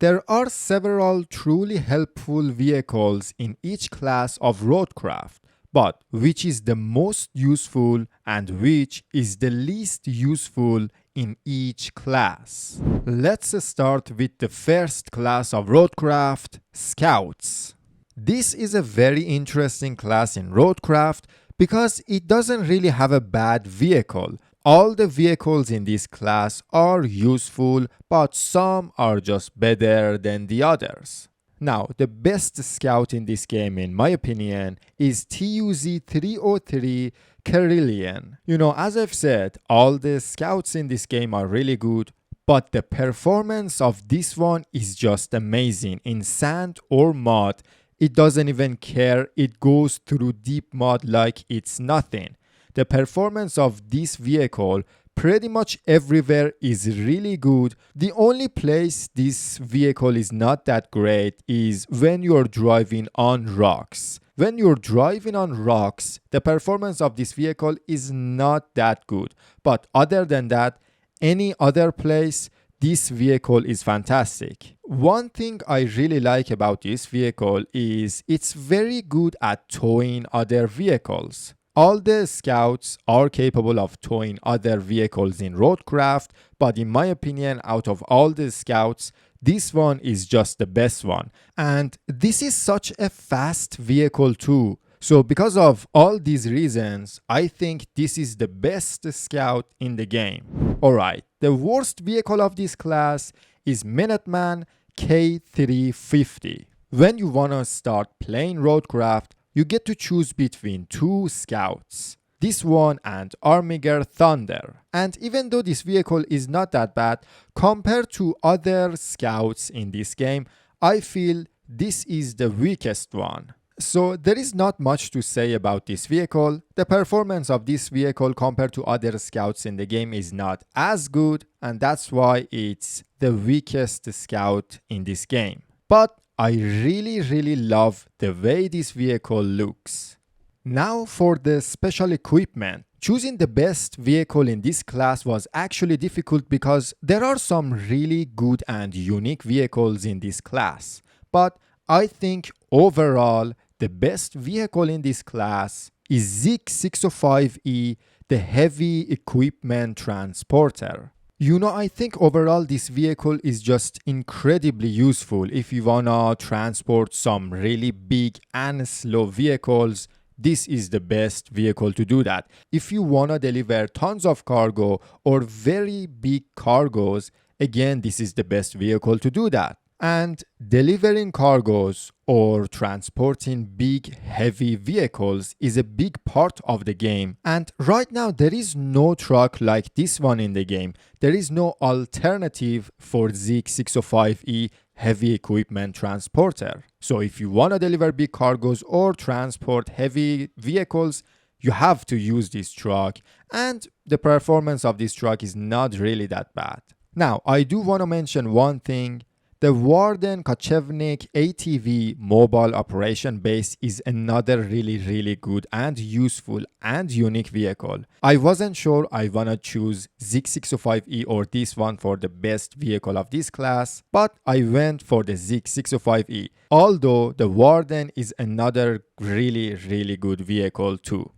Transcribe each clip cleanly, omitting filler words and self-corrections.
There are several truly helpful vehicles in each class of RoadCraft, but which is the most useful and which is the least useful in each class? Let's start with the first class of RoadCraft, Scouts. This is a very interesting class in RoadCraft because it doesn't really have a bad vehicle. All the vehicles in this class are useful, but some are just better than the others. Now, the best scout in this game, in my opinion, is TUZ-303 Carillion. As I've said, all the scouts in this game are really good, but the performance of this one is just amazing. In sand or mud, it doesn't even care. It goes through deep mud like it's nothing. The performance of this vehicle pretty much everywhere is really good. The only place this vehicle is not that great is when you're driving on rocks. When you're driving on rocks, the performance of this vehicle is not that good. But other than that, any other place, this vehicle is fantastic. One thing I really like about this vehicle is it's very good at towing other vehicles. All the scouts are capable of towing other vehicles in RoadCraft, but in my opinion, out of all the scouts, this one is just the best one. And this is such a fast vehicle too. So because of all these reasons, I think this is the best scout in the game. Alright, the worst vehicle of this class is Minuteman K350. When you wanna start playing RoadCraft, you get to choose between two scouts, this one and Armiger Thunder. And even though this vehicle is not that bad, compared to other scouts in this game, I feel this is the weakest one. So there is not much to say about this vehicle. The performance of this vehicle compared to other scouts in the game is not as good, and that's why it's the weakest scout in this game. But I really love the way this vehicle looks. Now for the special equipment. Choosing the best vehicle in this class was actually difficult because there are some really good and unique vehicles in this class. But I think overall the best vehicle in this class is Zik 605E, the heavy equipment transporter. I think overall this vehicle is just incredibly useful if you wanna transport some really big and slow vehicles. This is the best vehicle to do that. If you wanna deliver tons of cargo or very big cargos, again, this is the best vehicle to do that. And delivering cargos or transporting big heavy vehicles is a big part of the game. And right now there is no truck like this one in the game. There is no alternative for Zik 605E heavy equipment transporter. So if you want to deliver big cargos or transport heavy vehicles, you have to use this truck, and the performance of this truck is not really that bad. Now, I do want to mention one thing. The Warden Kochevnik ATV mobile operation base is another really good and useful and unique vehicle. I wasn't sure I wanna choose Zik 605E or this one for the best vehicle of this class, but I went for the Zik 605E, although the Warden is another really good vehicle too.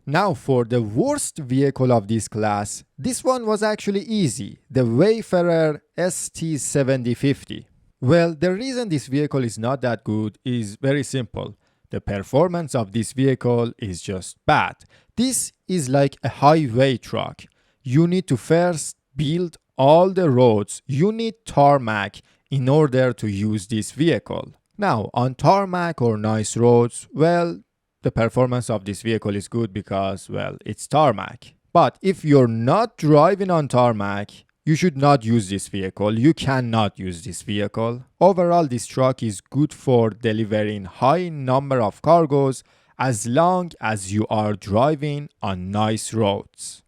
Now for the worst vehicle of this class, this one was actually easy, the Wayfarer ST7050. Well, the reason this vehicle is not that good is very simple. The performance of this vehicle is just bad. This is like a highway truck. You need to first build all the roads. You need tarmac in order to use this vehicle. Now, on tarmac or nice roads, well, the performance of this vehicle is good because, well, it's tarmac. But if you're not driving on tarmac, you should not use this vehicle. You cannot use this vehicle. Overall, this truck is good for delivering high number of cargos as long as you are driving on nice roads.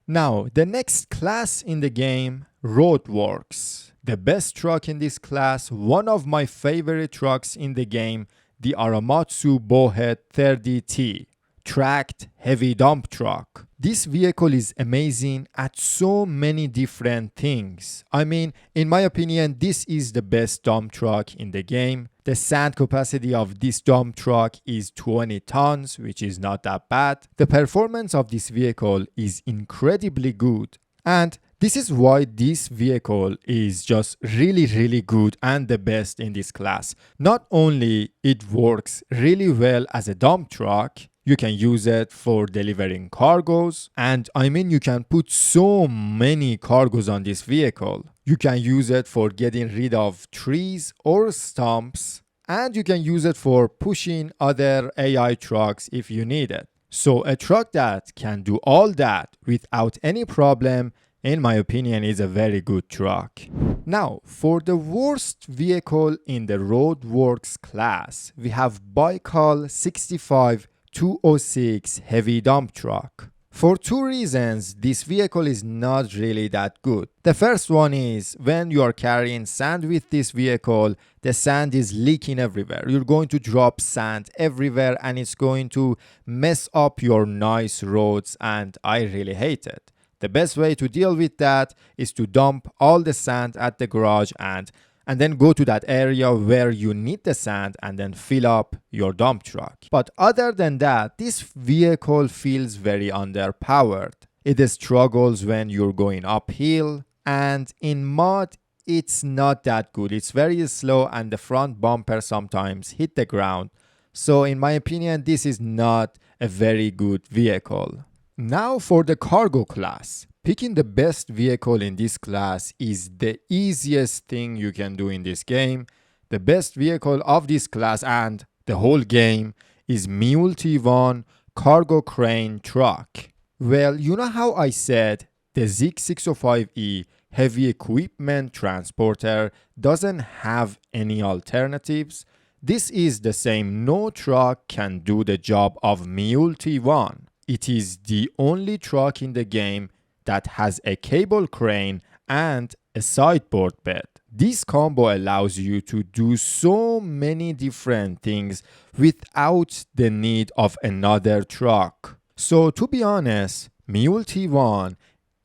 Now, the next class in the game, Roadworks. The best truck in this class, one of my favorite trucks in the game, the Aramatsu Bowhead 30T, tracked heavy dump truck. this vehicle is amazing at so many different things. I mean, in my opinion, this is the best dump truck in the game. The sand capacity of this dump truck is 20 tons, which is not that bad. The performance of this vehicle is incredibly good. And this is why this vehicle is just really good and the best in this class. Not only it works really well as a dump truck, you can use it for delivering cargos, and I mean you can put so many cargos on this vehicle. You can use it for getting rid of trees or stumps, and you can use it for pushing other AI trucks if you need it. So a truck that can do all that without any problem, in my opinion, is a very good truck. Now, for the worst vehicle in the Roadworks class, we have Baikal 65206 heavy dump truck. For two reasons, this vehicle is not really that good. The first one is when you are carrying sand with this vehicle, the sand is leaking everywhere. You're going to drop sand everywhere and it's going to mess up your nice roads, and I really hate it. The best way to deal with that is to dump all the sand at the garage and then go to that area where you need the sand and then fill up your dump truck. But other than that, this vehicle feels very underpowered. It struggles when you're going uphill, and in mud, it's not that good. It's very slow and the front bumper sometimes hit the ground. So in my opinion, this is not a very good vehicle. Now for the cargo class. Picking the best vehicle in this class is the easiest thing you can do in this game. The best vehicle of this class and the whole game is Mule T1 cargo crane truck. Well, you know how I said the Zig 605E heavy equipment transporter doesn't have any alternatives? This is the same. No truck can do the job of Mule T1. It is the only truck in the game that has a cable crane and a sideboard bed. This combo allows you to do so many different things without the need of another truck. So to be honest, Mule T1,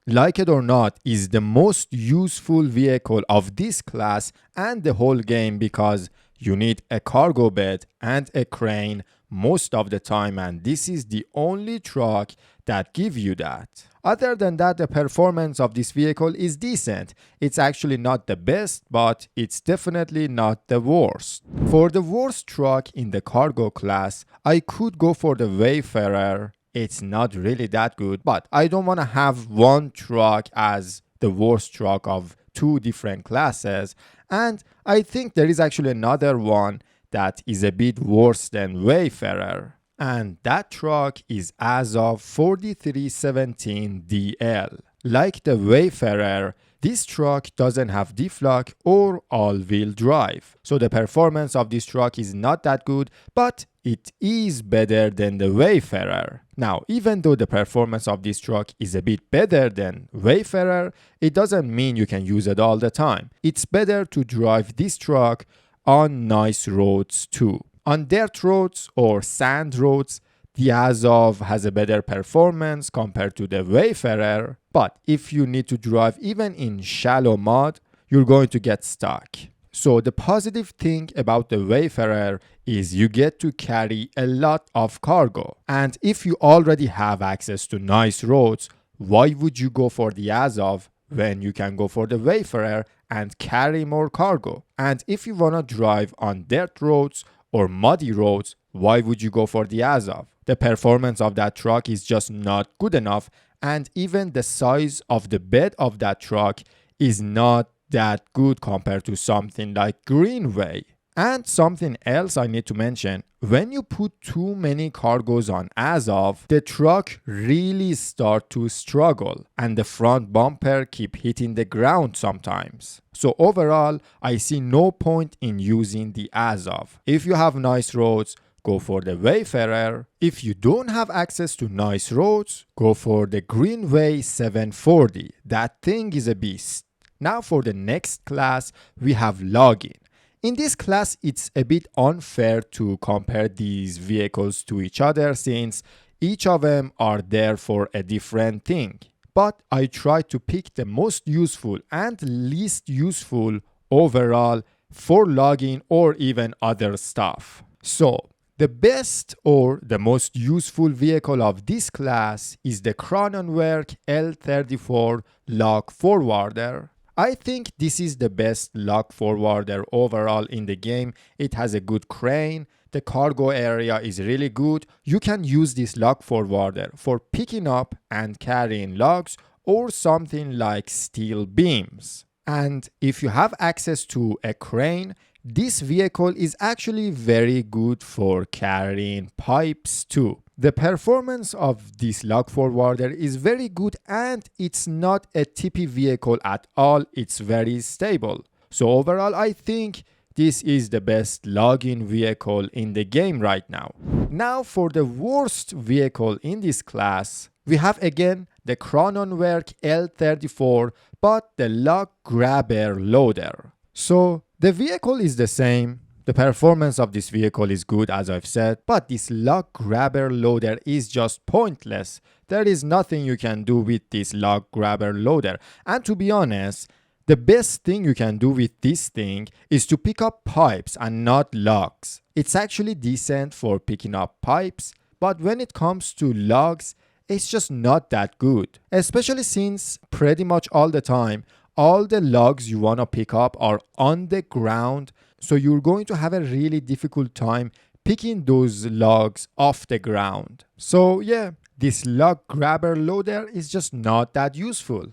like it or not, is the most useful vehicle of this class and the whole game, because you need a cargo bed and a crane most of the time, and this is the only truck that gives you that. Other than that, the performance of this vehicle is decent. It's actually not the best, but it's definitely not the worst. For the worst truck in the cargo class, I could go for the Wayfarer. It's not really that good, but I don't want to have one truck as the worst truck of two different classes, and I think there is actually another one that is a bit worse than Wayfarer, and that truck is Azov 4317DL. Like the Wayfarer, this truck doesn't have diff-lock or all-wheel drive, so the performance of this truck is not that good, but it is better than the Wayfarer. Now, even though the performance of this truck is a bit better than Wayfarer, it doesn't mean you can use it all the time. It's better to drive this truck on nice roads too. On dirt roads or sand roads, the Azov has a better performance compared to the Wayfarer, but if you need to drive even in shallow mud, you're going to get stuck. So the positive thing about the Wayfarer is you get to carry a lot of cargo. And if you already have access to nice roads, why would you go for the Azov when you can go for the Wayfarer and carry more cargo? And if you want to drive on dirt roads or muddy roads, why would you go for the Azov? The performance of that truck is just not good enough, and even the size of the bed of that truck is not that good compared to something like Greenway. And something else I need to mention, when you put too many cargoes on Azov, the truck really start to struggle and the front bumper keep hitting the ground sometimes. So overall, I see no point in using the Azov. If you have nice roads, go for the Wayfarer. If you don't have access to nice roads, go for the Greenway 740. That thing is a beast. Now for the next class, we have logging. In this class, it's a bit unfair to compare these vehicles to each other, since Each of them are there for a different thing. But I try to pick the most useful and least useful overall for logging or even other stuff. So, the best or the most useful vehicle of this class is the Cronenwerk L34 log forwarder. I think this is the best log forwarder overall in the game. It has a good crane. The cargo area is really good. You can use this log forwarder for picking up and carrying logs or something like steel beams. And if you have access to a crane, this vehicle is actually very good for carrying pipes too. The performance of this log forwarder is very good and it's not a tippy vehicle at all. It's very stable. So overall, I think this is the best logging vehicle in the game right now. Now for the worst vehicle in this class, we have again the Cronenwerk L34, but the log grabber loader. So the vehicle is the same. The performance of this vehicle is good, as I've said, but this log grabber loader is just pointless. There is nothing you can do with this log grabber loader. And to be honest, the best thing you can do with this thing is to pick up pipes and not logs. It's actually decent for picking up pipes, but when it comes to logs, it's just not that good. Especially since pretty much all the time, all the logs you want to pick up are on the ground, so you're going to have a really difficult time picking those logs off the ground. So yeah, this log grabber loader is just not that useful.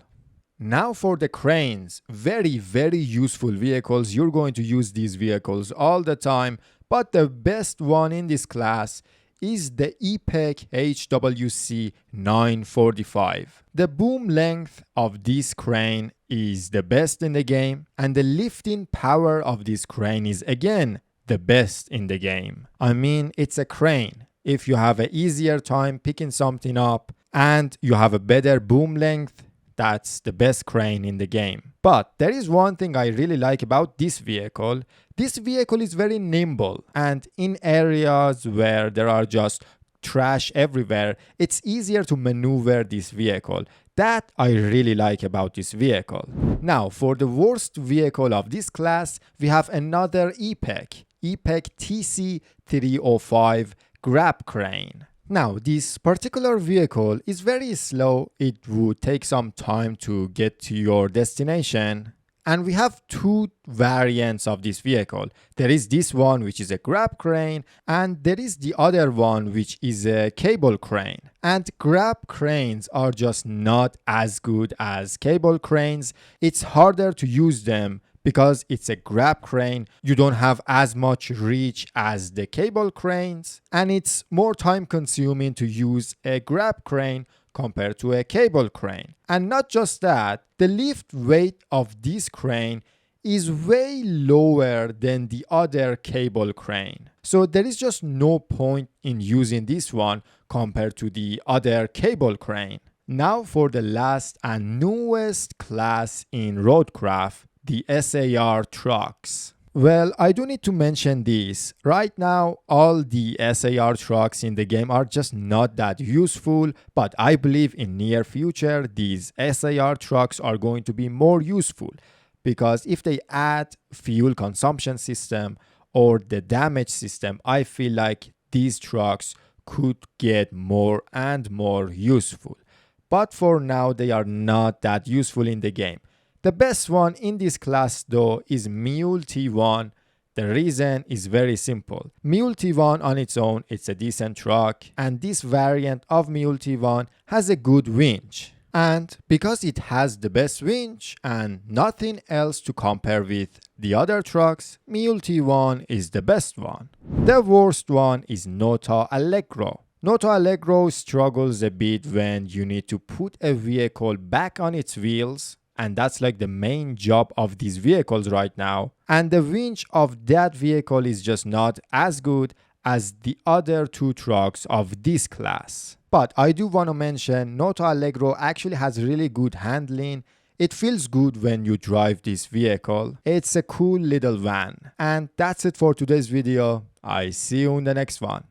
Now for the cranes, very useful vehicles. You're going to use these vehicles all the time, but the best one in this class is the EPEC HWC 945. The boom length of this crane is the best in the game, and the lifting power of this crane is again the best in the game. I mean, it's a crane. If you have an easier time picking something up and you have a better boom length, that's the best crane in the game. But there is one thing I really like about this vehicle. This vehicle is very nimble, and in areas where there are just trash everywhere, it's easier to maneuver this vehicle. That I really like about this vehicle. Now for the worst vehicle of this class, we have another EPEC TC305 grab crane. Now, this particular vehicle is very slow. It would take some time to get to your destination. And we have two variants of this vehicle. There is this one, which is a grab crane, and there is the other one, which is a cable crane. And grab cranes are just not as good as cable cranes. It's harder to use them because it's a grab crane. You don't have as much reach as the cable cranes, and it's more time consuming to use a grab crane compared to a cable crane. And not just that, the lift weight of this crane is way lower than the other cable crane. So there is just no point in using this one compared to the other cable crane. Now for the last and newest class in RoadCraft, the SAR trucks. Well, I do need to mention this. Right now, all the SAR trucks in the game are just not that useful, but I believe in near future, these SAR trucks are going to be more useful, because if they add fuel consumption system or the damage system, I feel like these trucks could get more and more useful. But for now, they are not that useful in the game. The best one in this class though is Mule T1. The reason is very simple. Mule T1 on its own, it's a decent truck, and this variant of Mule T1 has a good winch. And because it has the best winch and nothing else to compare with the other trucks, Mule T1 is the best one. The worst one is Nota Allegro. Nota Allegro struggles a bit when you need to put a vehicle back on its wheels, and that's like the main job of these vehicles right now. And the winch of that vehicle is just not as good as the other two trucks of this class. But I do want to mention Nota Allegro actually has really good handling. It feels good when you drive this vehicle. It's a cool little van. And that's it for today's video. I see you in the next one.